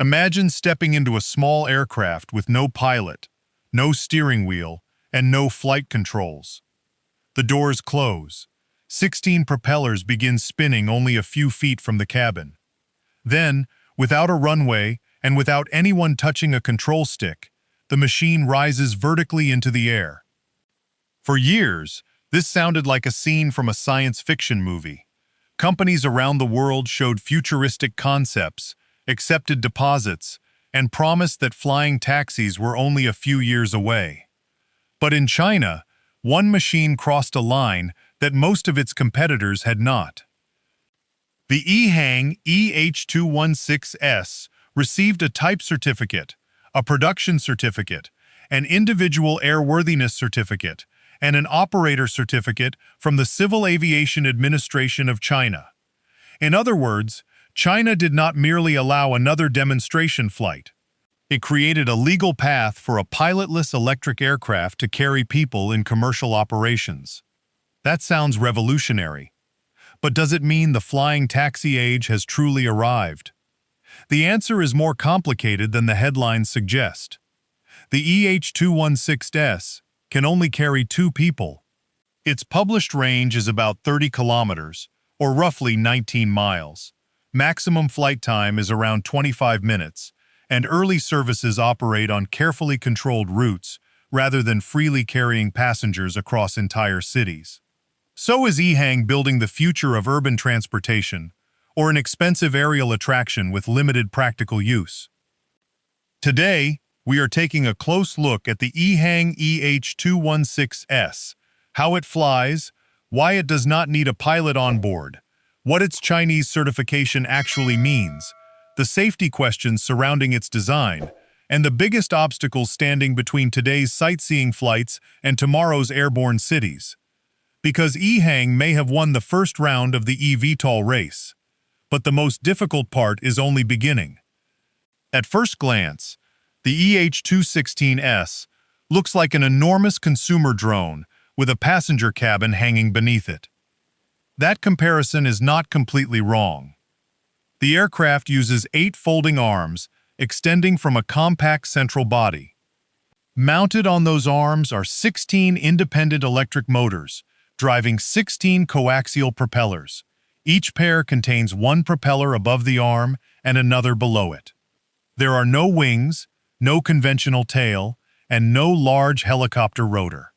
Imagine stepping into a small aircraft with no pilot, no steering wheel, and no flight controls. The doors close. 16 propellers begin spinning only a few feet from the cabin. Then, without a runway and without anyone touching a control stick, the machine rises vertically into the air. For years, this sounded like a scene from a science fiction movie. Companies around the world showed futuristic concepts, accepted deposits, and promised that flying taxis were only a few years away. But in China, one machine crossed a line that most of its competitors had not. The EHang EH216-S received a type certificate, a production certificate, an individual airworthiness certificate, and an operator certificate from the Civil Aviation Administration of China. In other words, China did not merely allow another demonstration flight. It created a legal path for a pilotless electric aircraft to carry people in commercial operations. That sounds revolutionary. But does it mean the flying taxi age has truly arrived? The answer is more complicated than the headlines suggest. The EH216-S can only carry 2 people. Its published range is about 30 kilometers, or roughly 19 miles. Maximum flight time is around 25 minutes, and early services operate on carefully controlled routes rather than freely carrying passengers across entire cities. So is EHang building the future of urban transportation, or an expensive aerial attraction with limited practical use? Today, we are taking a close look at the EHang EH216-S, how it flies, why it does not need a pilot on board, what its Chinese certification actually means, the safety questions surrounding its design, and the biggest obstacles standing between today's sightseeing flights and tomorrow's airborne cities. Because EHang may have won the first round of the eVTOL race, but the most difficult part is only beginning. At first glance, the EH216-S looks like an enormous consumer drone with a passenger cabin hanging beneath it. That comparison is not completely wrong. The aircraft uses 8 folding arms extending from a compact central body. Mounted on those arms are 16 independent electric motors, driving 16 coaxial propellers. Each pair contains one propeller above the arm and another below it. There are no wings, no conventional tail, and no large helicopter rotor.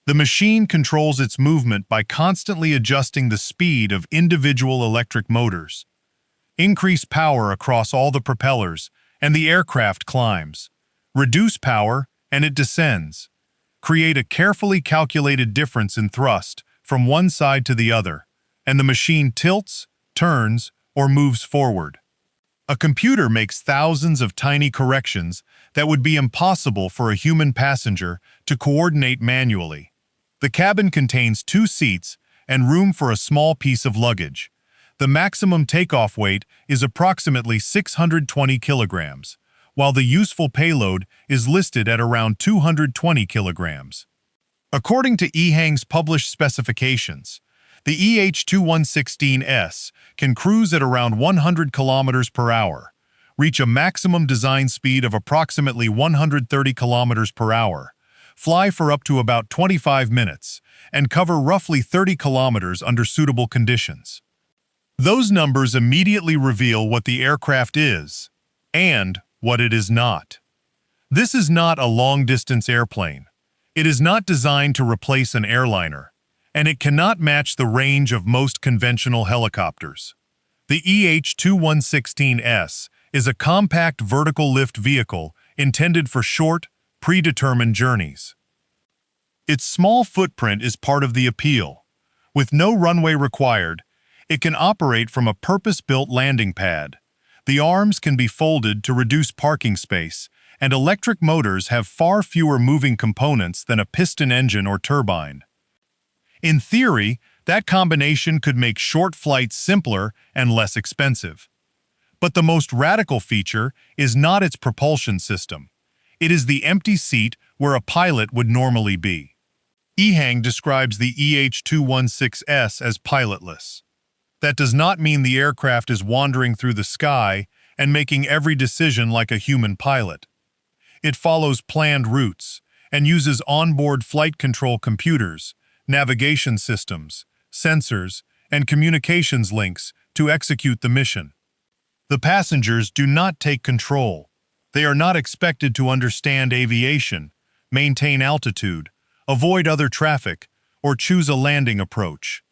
The machine controls its movement by constantly adjusting the speed of individual electric motors. Increase power across all the propellers, and the aircraft climbs. Reduce power, and it descends. Create a carefully calculated difference in thrust from one side to the other, and the machine tilts, turns, or moves forward. A computer makes thousands of tiny corrections that would be impossible for a human passenger to coordinate manually. The cabin contains 2 seats and room for a small piece of luggage. The maximum takeoff weight is approximately 620 kilograms, while the useful payload is listed at around 220 kilograms. According to EHang's published specifications, the EH216-S can cruise at around 100 kilometers per hour, reach a maximum design speed of approximately 130 kilometers per hour, fly for up to about 25 minutes, and cover roughly 30 kilometers under suitable conditions. Those numbers immediately reveal what the aircraft is and what it is not. This is not a long-distance airplane. It is not designed to replace an airliner, and it cannot match the range of most conventional helicopters. The EH216-S is a compact vertical lift vehicle intended for short, predetermined journeys. Its small footprint is part of the appeal. With no runway required, it can operate from a purpose-built landing pad. The arms can be folded to reduce parking space, and electric motors have far fewer moving components than a piston engine or turbine. In theory, that combination could make short flights simpler and less expensive. But the most radical feature is not its propulsion system. It is the empty seat where a pilot would normally be. EHang describes the EH216-S as pilotless. That does not mean the aircraft is wandering through the sky and making every decision like a human pilot. It follows planned routes and uses onboard flight control computers, navigation systems, sensors, and communications links to execute the mission. The passengers do not take control. They are not expected to understand aviation, maintain altitude, avoid other traffic, or choose a landing approach.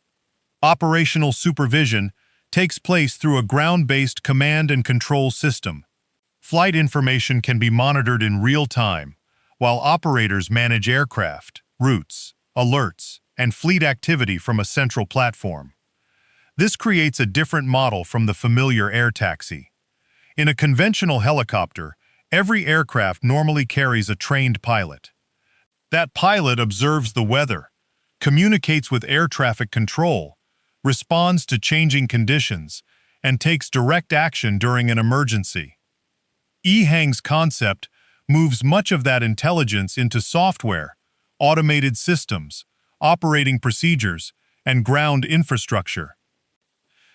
Operational supervision takes place through a ground-based command and control system. Flight information can be monitored in real time, while operators manage aircraft, routes, alerts, and fleet activity from a central platform. This creates a different model from the familiar air taxi. In a conventional helicopter, every aircraft normally carries a trained pilot. That pilot observes the weather, communicates with air traffic control, responds to changing conditions, and takes direct action during an emergency. EHang's concept moves much of that intelligence into software, automated systems, operating procedures, and ground infrastructure.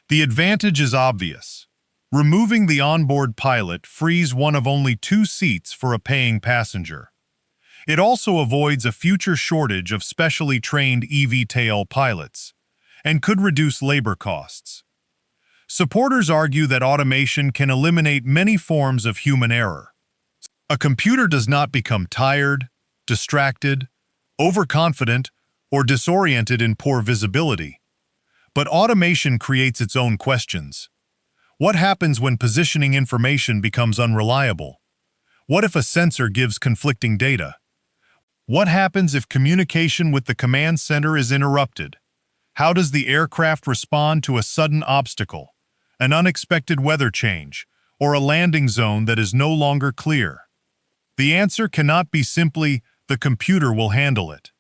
The advantage is obvious. Removing the onboard pilot frees one of only 2 seats for a paying passenger. It also avoids a future shortage of specially trained eVTOL pilots, and could reduce labor costs. Supporters argue that automation can eliminate many forms of human error. A computer does not become tired, distracted, overconfident, or disoriented in poor visibility. But automation creates its own questions. What happens when positioning information becomes unreliable? What if a sensor gives conflicting data? What happens if communication with the command center is interrupted? How does the aircraft respond to a sudden obstacle, an unexpected weather change, or a landing zone that is no longer clear? The answer cannot be simply, the computer will handle it.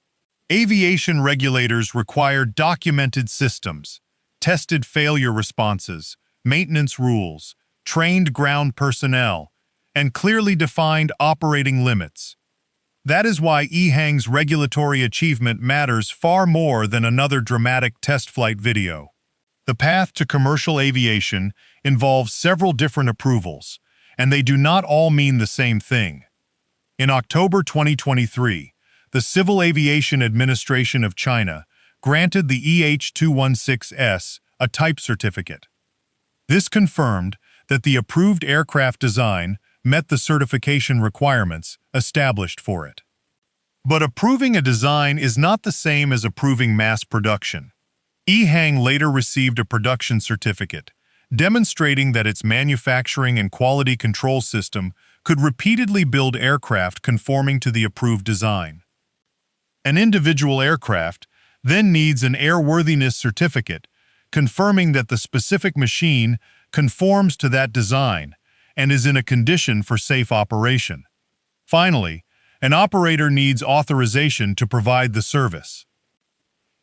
Aviation regulators require documented systems, tested failure responses, maintenance rules, trained ground personnel, and clearly defined operating limits. That is why EHang's regulatory achievement matters far more than another dramatic test flight video. The path to commercial aviation involves several different approvals, and they do not all mean the same thing. In October 2023, the Civil Aviation Administration of China granted the EH216-S a type certificate. This confirmed that the approved aircraft design met the certification requirements established for it. But approving a design is not the same as approving mass production. EHang later received a production certificate, demonstrating that its manufacturing and quality control system could repeatedly build aircraft conforming to the approved design. An individual aircraft then needs an airworthiness certificate, confirming that the specific machine conforms to that design and is in a condition for safe operation. Finally, an operator needs authorization to provide the service.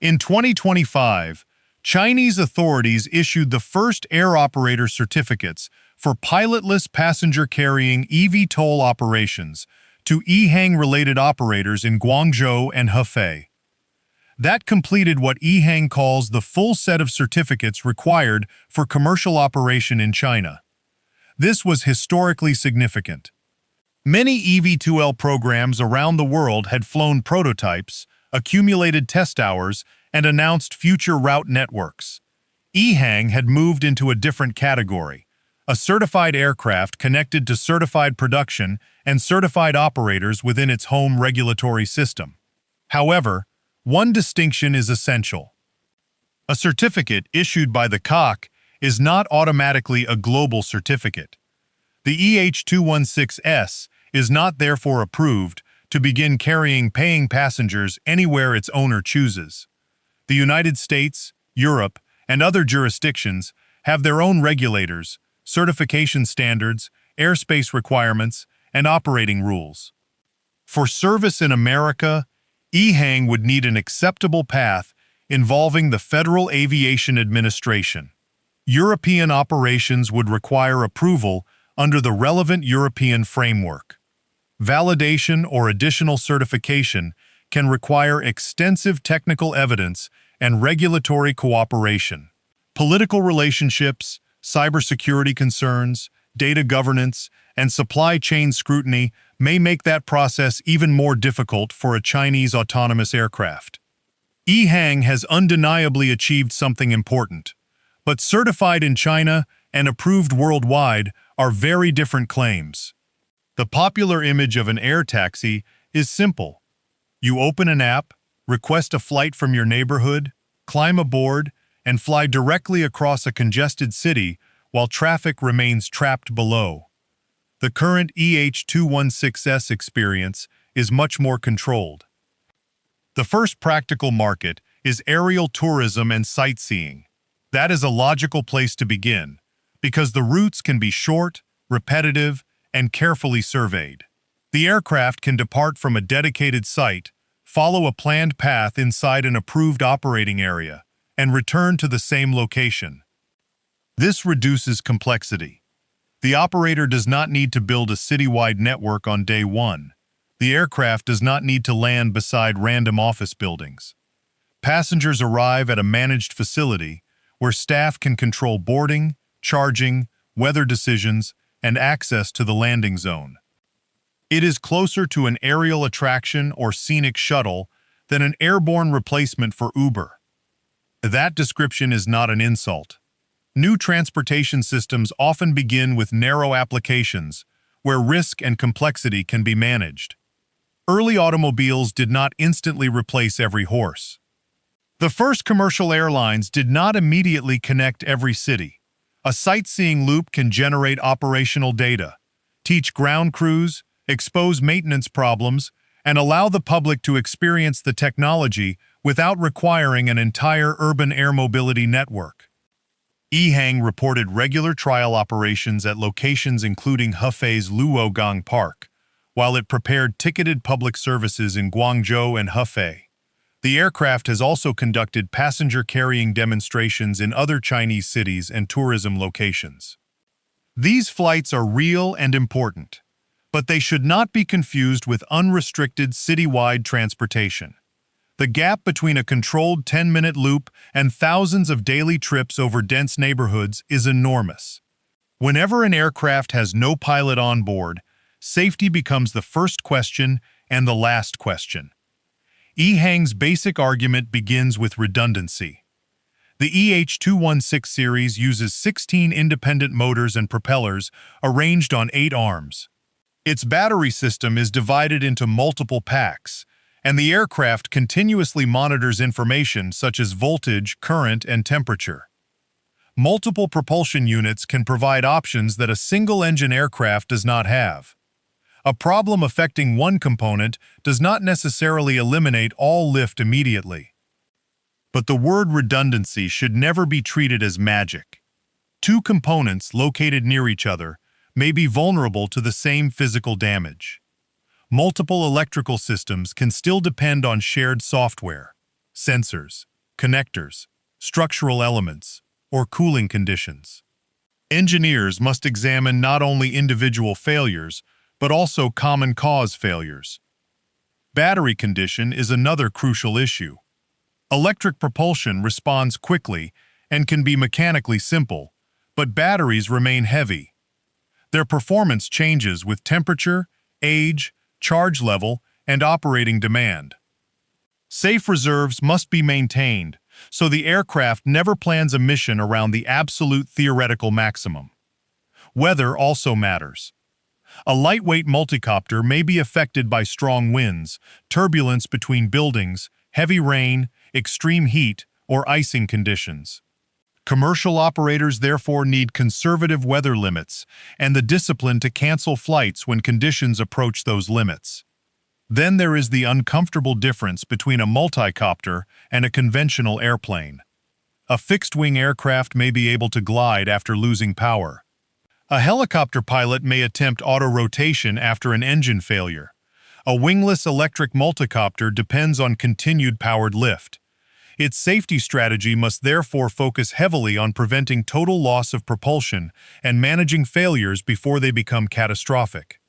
In 2025, Chinese authorities issued the first air operator certificates for pilotless passenger-carrying eVTOL operations to EHang-related operators in Guangzhou and Hefei. That completed what EHang calls the full set of certificates required for commercial operation in China. This was historically significant. Many eVTOL programs around the world had flown prototypes, accumulated test hours, and announced future route networks. EHang had moved into a different category, a certified aircraft connected to certified production and certified operators within its home regulatory system. However, one distinction is essential. A certificate issued by the CAC is not automatically a global certificate. The EH216-S is not therefore approved to begin carrying paying passengers anywhere its owner chooses. The United States, Europe, and other jurisdictions have their own regulators, certification standards, airspace requirements, and operating rules. For service in America, EHang would need an acceptable path involving the Federal Aviation Administration. European operations would require approval under the relevant European framework. Validation or additional certification can require extensive technical evidence and regulatory cooperation. Political relationships, cybersecurity concerns, data governance, and supply chain scrutiny may make that process even more difficult for a Chinese autonomous aircraft. EHang has undeniably achieved something important, but certified in China and approved worldwide are very different claims. The popular image of an air taxi is simple. You open an app, request a flight from your neighborhood, climb aboard, and fly directly across a congested city while traffic remains trapped below. The current EH216-S experience is much more controlled. The first practical market is aerial tourism and sightseeing. That is a logical place to begin, because the routes can be short, repetitive, and carefully surveyed. The aircraft can depart from a dedicated site, follow a planned path inside an approved operating area, and return to the same location. This reduces complexity. The operator does not need to build a citywide network on day one. The aircraft does not need to land beside random office buildings. Passengers arrive at a managed facility where staff can control boarding, charging, weather decisions, and access to the landing zone. It is closer to an aerial attraction or scenic shuttle than an airborne replacement for Uber. That description is not an insult. New transportation systems often begin with narrow applications where risk and complexity can be managed. Early automobiles did not instantly replace every horse. The first commercial airlines did not immediately connect every city. A sightseeing loop can generate operational data, teach ground crews, expose maintenance problems, and allow the public to experience the technology without requiring an entire urban air mobility network. EHang reported regular trial operations at locations including Hefei's Luogang Park, while it prepared ticketed public services in Guangzhou and Hefei. The aircraft has also conducted passenger-carrying demonstrations in other Chinese cities and tourism locations. These flights are real and important, but they should not be confused with unrestricted citywide transportation. The gap between a controlled 10-minute loop and thousands of daily trips over dense neighborhoods is enormous. Whenever an aircraft has no pilot on board, safety becomes the first question and the last question. EHang's basic argument begins with redundancy. The EH216 series uses 16 independent motors and propellers arranged on 8 arms. Its battery system is divided into multiple packs, and the aircraft continuously monitors information such as voltage, current, and temperature. Multiple propulsion units can provide options that a single-engine aircraft does not have. A problem affecting one component does not necessarily eliminate all lift immediately. But the word redundancy should never be treated as magic. Two components located near each other may be vulnerable to the same physical damage. Multiple electrical systems can still depend on shared software, sensors, connectors, structural elements, or cooling conditions. Engineers must examine not only individual failures, but also common cause failures. Battery condition is another crucial issue. Electric propulsion responds quickly and can be mechanically simple, but batteries remain heavy. Their performance changes with temperature, age, charge level, and operating demand. Safe reserves must be maintained, so the aircraft never plans a mission around the absolute theoretical maximum. Weather also matters. A lightweight multicopter may be affected by strong winds, turbulence between buildings, heavy rain, extreme heat, or icing conditions. Commercial operators therefore need conservative weather limits and the discipline to cancel flights when conditions approach those limits. Then there is the uncomfortable difference between a multicopter and a conventional airplane. A fixed-wing aircraft may be able to glide after losing power. A helicopter pilot may attempt auto-rotation after an engine failure. A wingless electric multicopter depends on continued powered lift. Its safety strategy must therefore focus heavily on preventing total loss of propulsion and managing failures before they become catastrophic.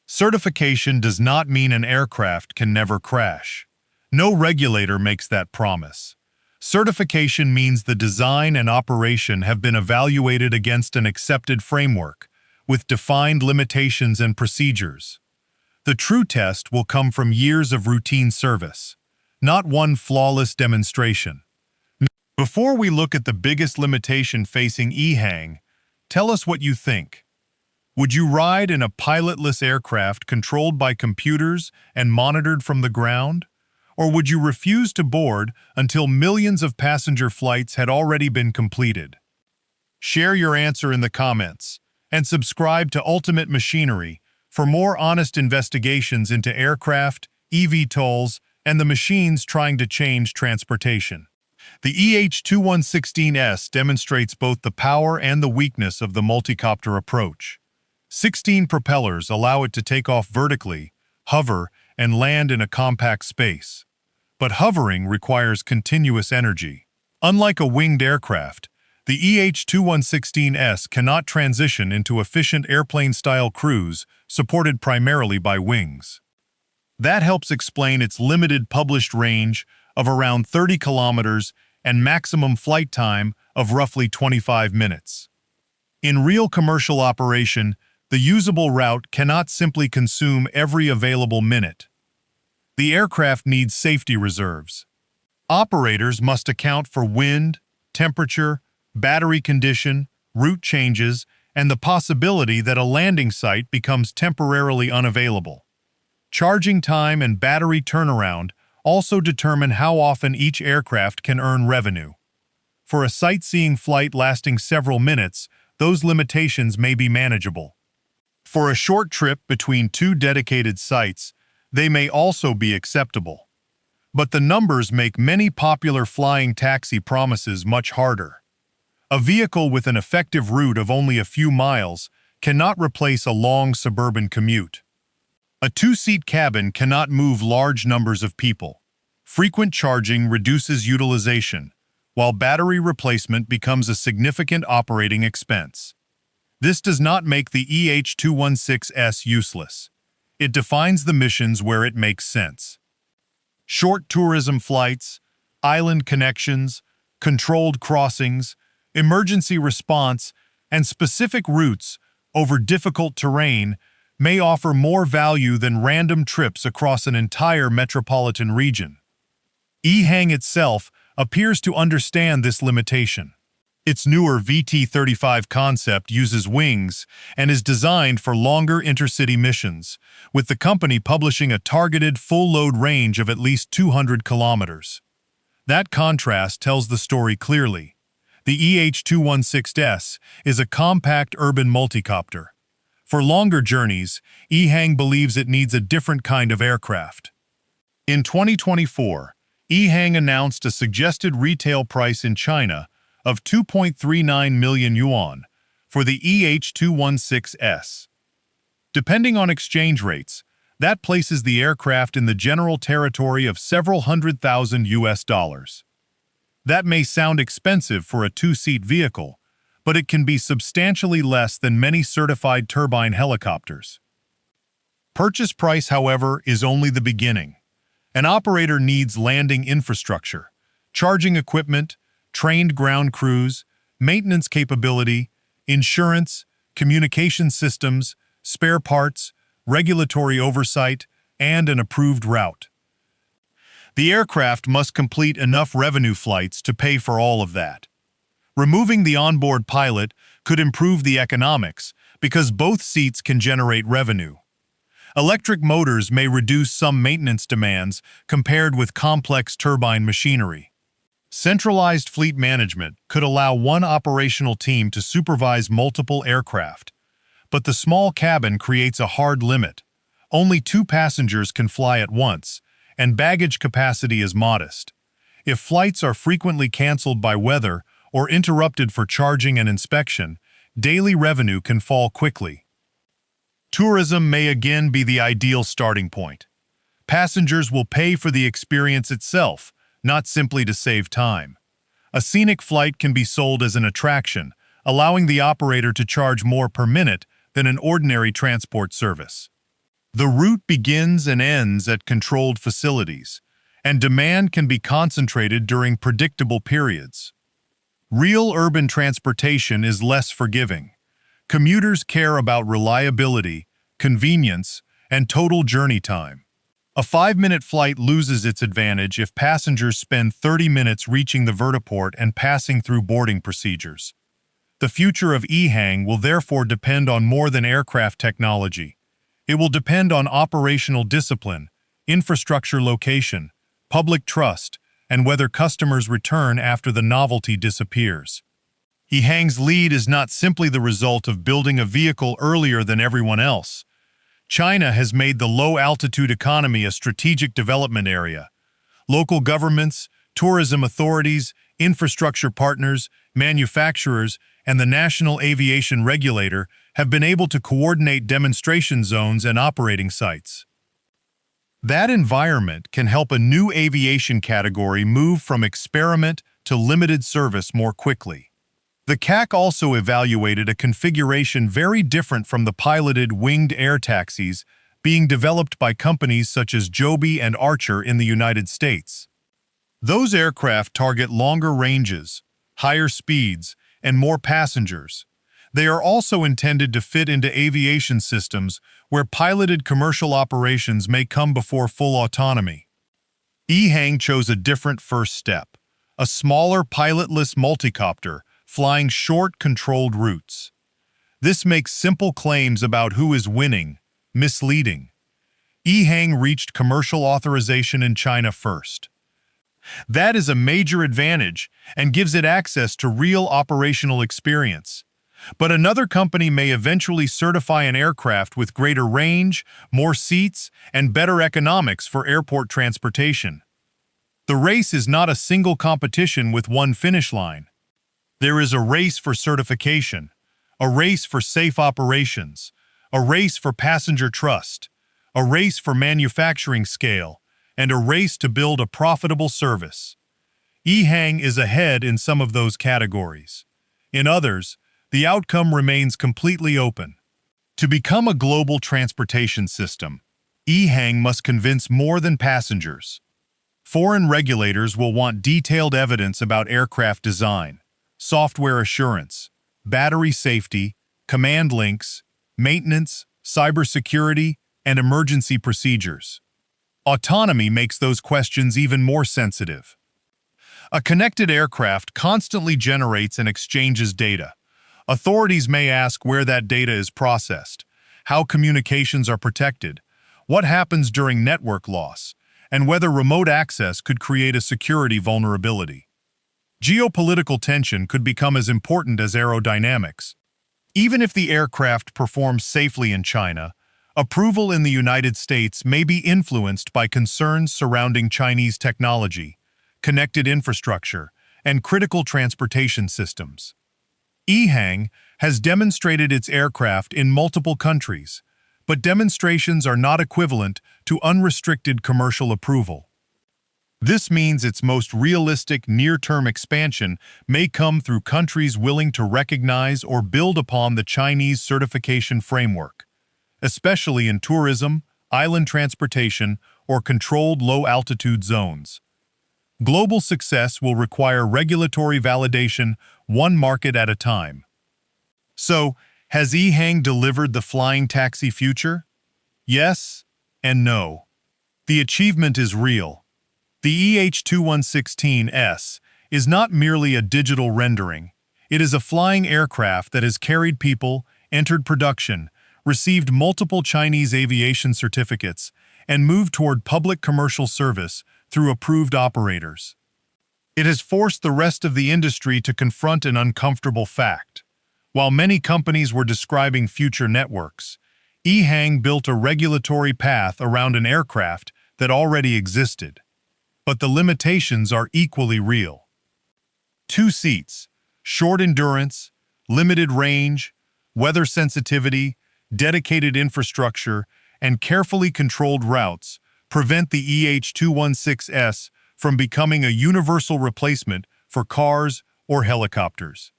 Certification does not mean an aircraft can never crash. No regulator makes that promise. Certification means the design and operation have been evaluated against an accepted framework, with defined limitations and procedures. The true test will come from years of routine service, not one flawless demonstration. Before we look at the biggest limitation facing EHang, tell us what you think. Would you ride in a pilotless aircraft controlled by computers and monitored from the ground? Or would you refuse to board until millions of passenger flights had already been completed? Share your answer in the comments, and subscribe to Ultimate Machinery for more honest investigations into aircraft, eVTOLs, and the machines trying to change transportation. The EH216-S demonstrates both the power and the weakness of the multicopter approach. 16 propellers allow it to take off vertically, hover, and land in a compact space. But hovering requires continuous energy. Unlike a winged aircraft, the EH216-S cannot transition into efficient airplane-style cruise supported primarily by wings. That helps explain its limited published range of around 30 kilometers and maximum flight time of roughly 25 minutes. In real commercial operation, the usable route cannot simply consume every available minute. The aircraft needs safety reserves. Operators must account for wind, temperature, battery condition, route changes, and the possibility that a landing site becomes temporarily unavailable. Charging time and battery turnaround also determine how often each aircraft can earn revenue. For a sightseeing flight lasting several minutes, those limitations may be manageable. For a short trip between two dedicated sites, they may also be acceptable. But the numbers make many popular flying taxi promises much harder. A vehicle with an effective route of only a few miles cannot replace a long suburban commute. A two-seat cabin cannot move large numbers of people. Frequent charging reduces utilization, while battery replacement becomes a significant operating expense. This does not make the EH216-S useless. It defines the missions where it makes sense. Short tourism flights, island connections, controlled crossings, emergency response, and specific routes over difficult terrain may offer more value than random trips across an entire metropolitan region. EHang itself appears to understand this limitation. Its newer VT-35 concept uses wings and is designed for longer intercity missions, with the company publishing a targeted full-load range of at least 200 kilometers. That contrast tells the story clearly. The EH216-S is a compact urban multicopter. For longer journeys, EHang believes it needs a different kind of aircraft. In 2024, EHang announced a suggested retail price in China of 2.39 million yuan for the EH216-S. Depending on exchange rates, that places the aircraft in the general territory of several $100,000 US. That may sound expensive for a two-seat vehicle, but it can be substantially less than many certified turbine helicopters. Purchase price, however, is only the beginning. An operator needs landing infrastructure, charging equipment, trained ground crews, maintenance capability, insurance, communication systems, spare parts, regulatory oversight, and an approved route. The aircraft must complete enough revenue flights to pay for all of that. Removing the onboard pilot could improve the economics because both seats can generate revenue. Electric motors may reduce some maintenance demands compared with complex turbine machinery. Centralized fleet management could allow one operational team to supervise multiple aircraft, but the small cabin creates a hard limit. Only 2 passengers can fly at once, and baggage capacity is modest. If flights are frequently canceled by weather or interrupted for charging and inspection, daily revenue can fall quickly. Tourism may again be the ideal starting point. Passengers will pay for the experience itself, not simply to save time. A scenic flight can be sold as an attraction, allowing the operator to charge more per minute than an ordinary transport service. The route begins and ends at controlled facilities, and demand can be concentrated during predictable periods. Real urban transportation is less forgiving. Commuters care about reliability, convenience, and total journey time. A 5-minute flight loses its advantage if passengers spend 30 minutes reaching the vertiport and passing through boarding procedures. The future of EHang will therefore depend on more than aircraft technology. It will depend on operational discipline, infrastructure location, public trust, and whether customers return after the novelty disappears. EHang's lead is not simply the result of building a vehicle earlier than everyone else. China has made the low-altitude economy a strategic development area. Local governments, tourism authorities, infrastructure partners, manufacturers, and the National Aviation Regulator have been able to coordinate demonstration zones and operating sites. That environment can help a new aviation category move from experiment to limited service more quickly. The CAC also evaluated a configuration very different from the piloted winged air taxis being developed by companies such as Joby and Archer in the United States. Those aircraft target longer ranges, higher speeds, and more passengers. They are also intended to fit into aviation systems where piloted commercial operations may come before full autonomy. EHang chose a different first step, a smaller pilotless multicopter flying short, controlled routes. This makes simple claims about who is winning misleading. EHang reached commercial authorization in China first. That is a major advantage and gives it access to real operational experience. But another company may eventually certify an aircraft with greater range, more seats, and better economics for airport transportation. The race is not a single competition with one finish line. There is a race for certification, a race for safe operations, a race for passenger trust, a race for manufacturing scale, and a race to build a profitable service. EHang is ahead in some of those categories. In others, the outcome remains completely open. To become a global transportation system, EHang must convince more than passengers. Foreign regulators will want detailed evidence about aircraft design, software assurance, battery safety, command links, maintenance, cybersecurity, and emergency procedures. Autonomy makes those questions even more sensitive. A connected aircraft constantly generates and exchanges data. Authorities may ask where that data is processed, how communications are protected, what happens during network loss, and whether remote access could create a security vulnerability. Geopolitical tension could become as important as aerodynamics. Even if the aircraft performs safely in China, approval in the United States may be influenced by concerns surrounding Chinese technology, connected infrastructure, and critical transportation systems. EHang has demonstrated its aircraft in multiple countries, but demonstrations are not equivalent to unrestricted commercial approval. This means its most realistic near-term expansion may come through countries willing to recognize or build upon the Chinese certification framework, especially in tourism, island transportation, or controlled low-altitude zones. Global success will require regulatory validation, one market at a time. So, has EHang delivered the flying taxi future? Yes and no. The achievement is real. The EH216-S is not merely a digital rendering. It is a flying aircraft that has carried people, entered production, received multiple Chinese aviation certificates, and moved toward public commercial service through approved operators. It has forced the rest of the industry to confront an uncomfortable fact. While many companies were describing future networks, EHang built a regulatory path around an aircraft that already existed. But the limitations are equally real. 2 seats, short endurance, limited range, weather sensitivity, dedicated infrastructure, and carefully controlled routes prevent the EH216-S from becoming a universal replacement for cars or helicopters.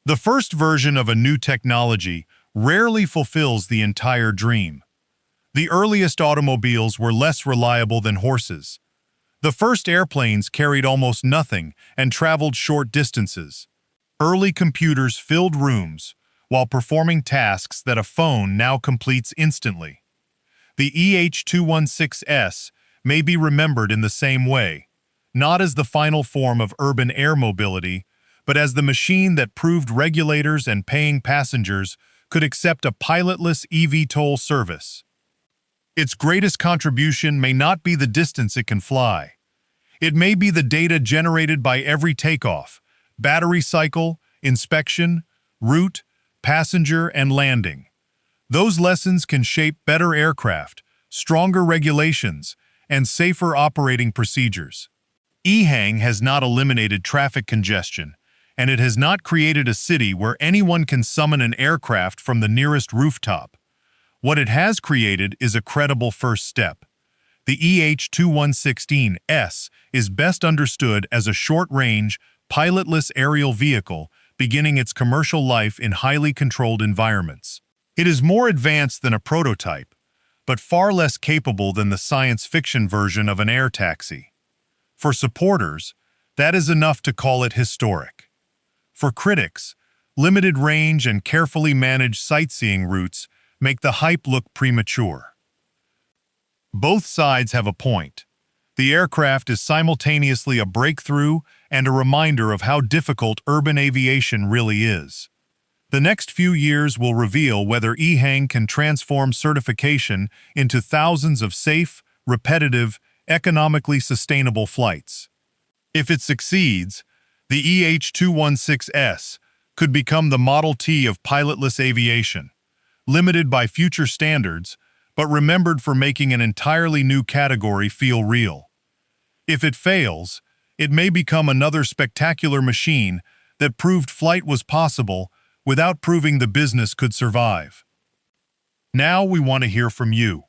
The first version of a new technology rarely fulfills the entire dream. The earliest automobiles were less reliable than horses. The first airplanes carried almost nothing and traveled short distances. Early computers filled rooms, while performing tasks that a phone now completes instantly. The EH216-S may be remembered in the same way, not as the final form of urban air mobility, but as the machine that proved regulators and paying passengers could accept a pilotless eVTOL service. Its greatest contribution may not be the distance it can fly. It may be the data generated by every takeoff, battery cycle, inspection, route, passenger, and landing. Those lessons can shape better aircraft, stronger regulations, and safer operating procedures. EHang has not eliminated traffic congestion, and it has not created a city where anyone can summon an aircraft from the nearest rooftop. What it has created is a credible first step. The EH216-S is best understood as a short-range, pilotless aerial vehicle beginning its commercial life in highly controlled environments. It is more advanced than a prototype, but far less capable than the science fiction version of an air taxi. For supporters, that is enough to call it historic. For critics, limited range and carefully managed sightseeing routes make the hype look premature. Both sides have a point. The aircraft is simultaneously a breakthrough and a reminder of how difficult urban aviation really is. The next few years will reveal whether EHang can transform certification into thousands of safe, repetitive, economically sustainable flights. If it succeeds, the EH216-S could become the Model T of pilotless aviation, limited by future standards, but remembered for making an entirely new category feel real. If it fails, it may become another spectacular machine that proved flight was possible without proving the business could survive. Now we want to hear from you.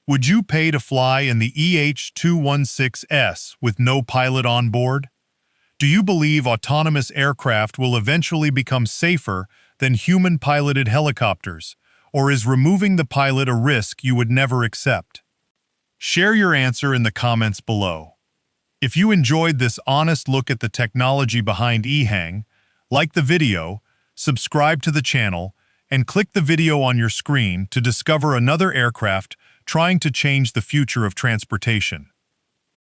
Would you pay to fly in the EH216-S with no pilot on board? Do you believe autonomous aircraft will eventually become safer than human-piloted helicopters, or is removing the pilot a risk you would never accept? Share your answer in the comments below. If you enjoyed this honest look at the technology behind EHang, like the video, subscribe to the channel, and click the video on your screen to discover another aircraft trying to change the future of transportation.